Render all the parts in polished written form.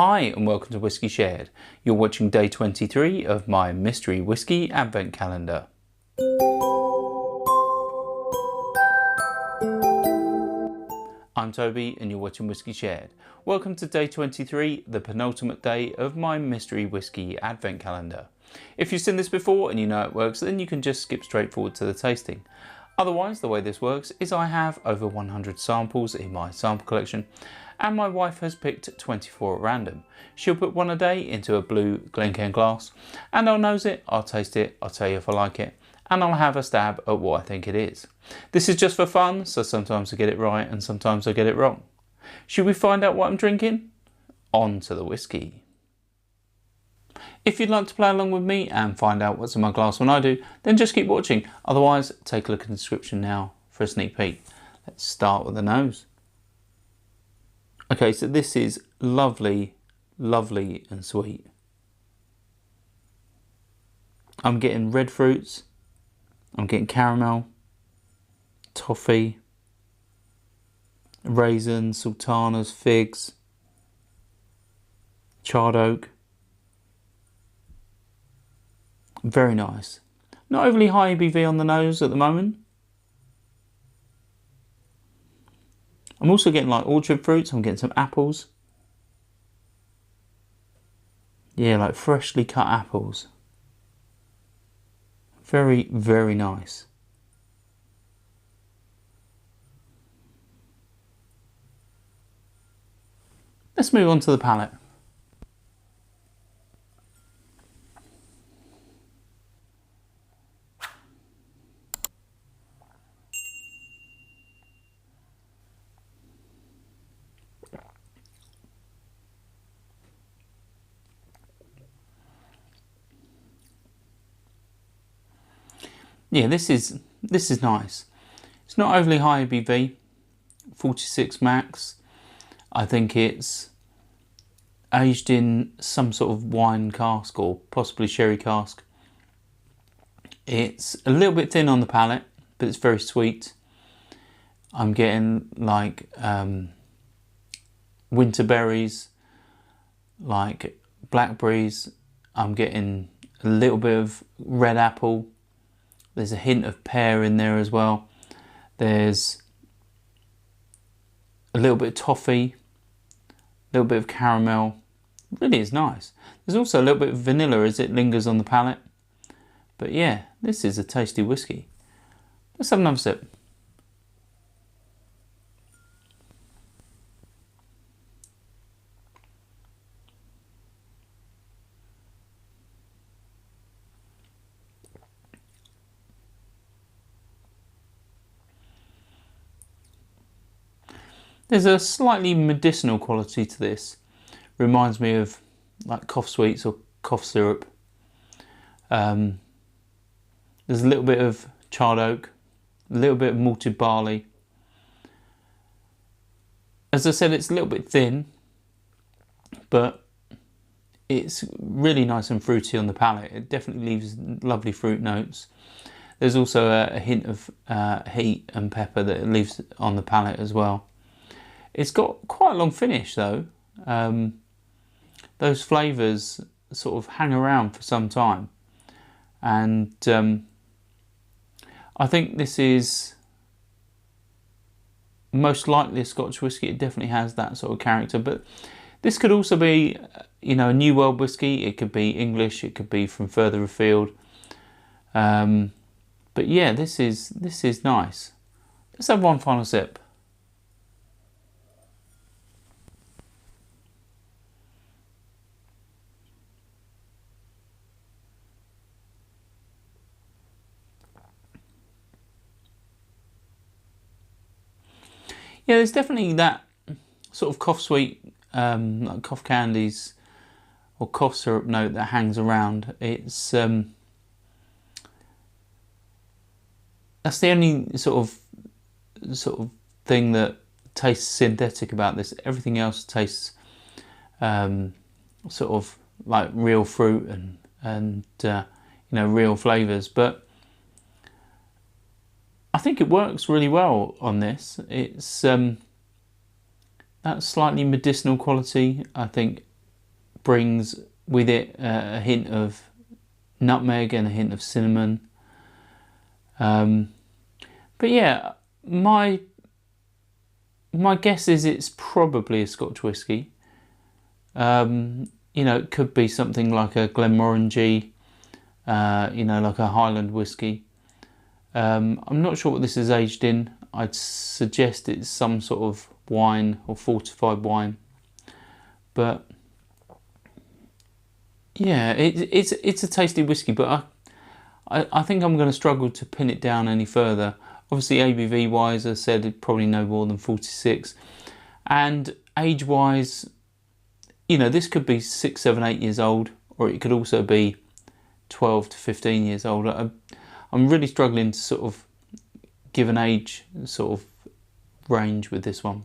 Hi and welcome to Whiskey Shared. You're watching day 23 of my mystery whiskey advent calendar. I'm Toby and you're watching Whiskey Shared. Welcome to day 23, the penultimate day of my mystery whiskey advent calendar. If you've seen this before and you know it works, then you can just skip straight forward to the tasting. Otherwise, the way this works is I have over 100 samples in my sample collection, and my wife has picked 24 at random. She'll put one a day into a blue Glencairn glass, and I'll nose it, I'll taste it, I'll tell you if I like it, and I'll have a stab at what I think it is. This is just for fun, so sometimes I get it right and sometimes I get it wrong. Should we find out what I'm drinking? On to the whiskey. If you'd like to play along with me and find out what's in my glass when I do, then just keep watching. Otherwise, take a look in the description now for a sneak peek. Let's start with the nose. Okay, so this is lovely, lovely and sweet. I'm getting red fruits, I'm getting caramel, toffee, raisins, sultanas, figs, charred oak. Very nice. Not overly high ABV on the nose at the moment. I'm also getting like orchard fruits, I'm getting some apples. Yeah, like freshly cut apples. Very, very nice. Let's move on to the palate. Yeah, this is nice. It's not overly high ABV, 46 max. I think it's aged in some sort of wine cask or possibly sherry cask. It's a little bit thin on the palate, but it's very sweet. I'm getting like winter berries, like blackberries. I'm getting a little bit of red apple. There's a hint of pear in there as well. There's a little bit of toffee, a little bit of caramel. Really is nice. There's also a little bit of vanilla as it lingers on the palate. But yeah, this is a tasty whiskey. Let's have another sip. There's a slightly medicinal quality to this. Reminds me of like cough sweets or cough syrup. There's a little bit of charred oak, a little bit of malted barley. As I said, it's a little bit thin, but it's really nice and fruity on the palate. It definitely leaves lovely fruit notes. There's also a hint of heat and pepper that it leaves on the palate as well. It's got quite a long finish though. Those flavours sort of hang around for some time, and I think this is most likely a Scotch whisky. It definitely has that sort of character, but this could also be, you know, a New World whisky. It could be English. It could be from further afield. But yeah, this is nice. Let's have one final sip. Yeah, there's definitely that sort of cough sweet, like cough candies or cough syrup note that hangs around. It's that's the only sort of thing that tastes synthetic about this. Everything else tastes sort of like real fruit and you know, real flavours. But I think it works really well on this. It's that slightly medicinal quality. I think brings with it a hint of nutmeg and a hint of cinnamon. But yeah, my guess is it's probably a Scotch whisky. You know, it could be something like a Glenmorangie, you know, like a Highland whisky. I'm not sure what this is aged in. I'd suggest it's some sort of wine or fortified wine. But yeah, it's a tasty whisky, but I think I'm going to struggle to pin it down any further. Obviously, ABV wise, I said it probably no more than 46, and age wise, you know, this could be 6, 7, 8 years old, or it could also be 12 to 15 years old. I'm really struggling to sort of give an age sort of range with this one,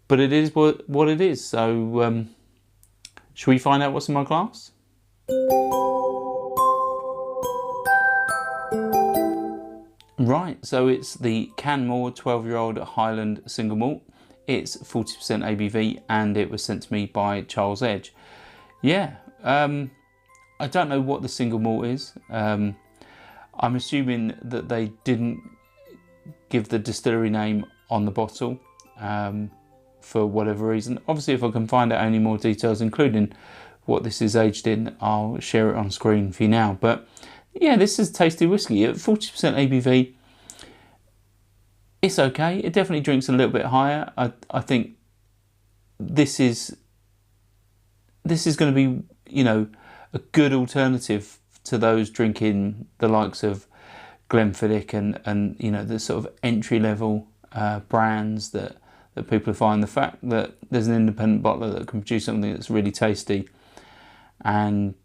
but it is what it is. So should we find out what's in my glass? Right, so it's the Canmore 12-year-old Highland single malt. It's 40% ABV and it was sent to me by Charles Edge. Yeah, I don't know what the single malt is. I'm assuming that they didn't give the distillery name on the bottle for whatever reason. Obviously, if I can find out any more details, including what this is aged in, I'll share it on screen for you now. But yeah, this is tasty whiskey at 40% ABV. It's okay. It definitely drinks a little bit higher. I think this is going to be, you know, a good alternative to those drinking the likes of Glenfiddich and you know, the sort of entry level brands that people find. The fact that there's an independent bottler that can produce something that's really tasty, and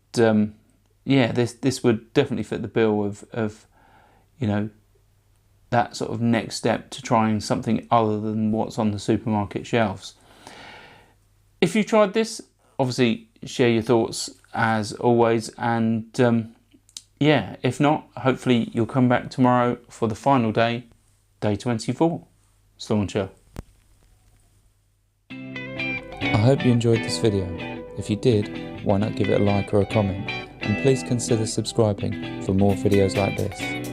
yeah, this would definitely fit the bill of you know, that sort of next step to trying something other than what's on the supermarket shelves. If you tried this, obviously share your thoughts as always, and yeah, if not, hopefully you'll come back tomorrow for the final day, day 24. Slauncher. I hope you enjoyed this video. If you did, why not give it a like or a comment, and please consider subscribing for more videos like this.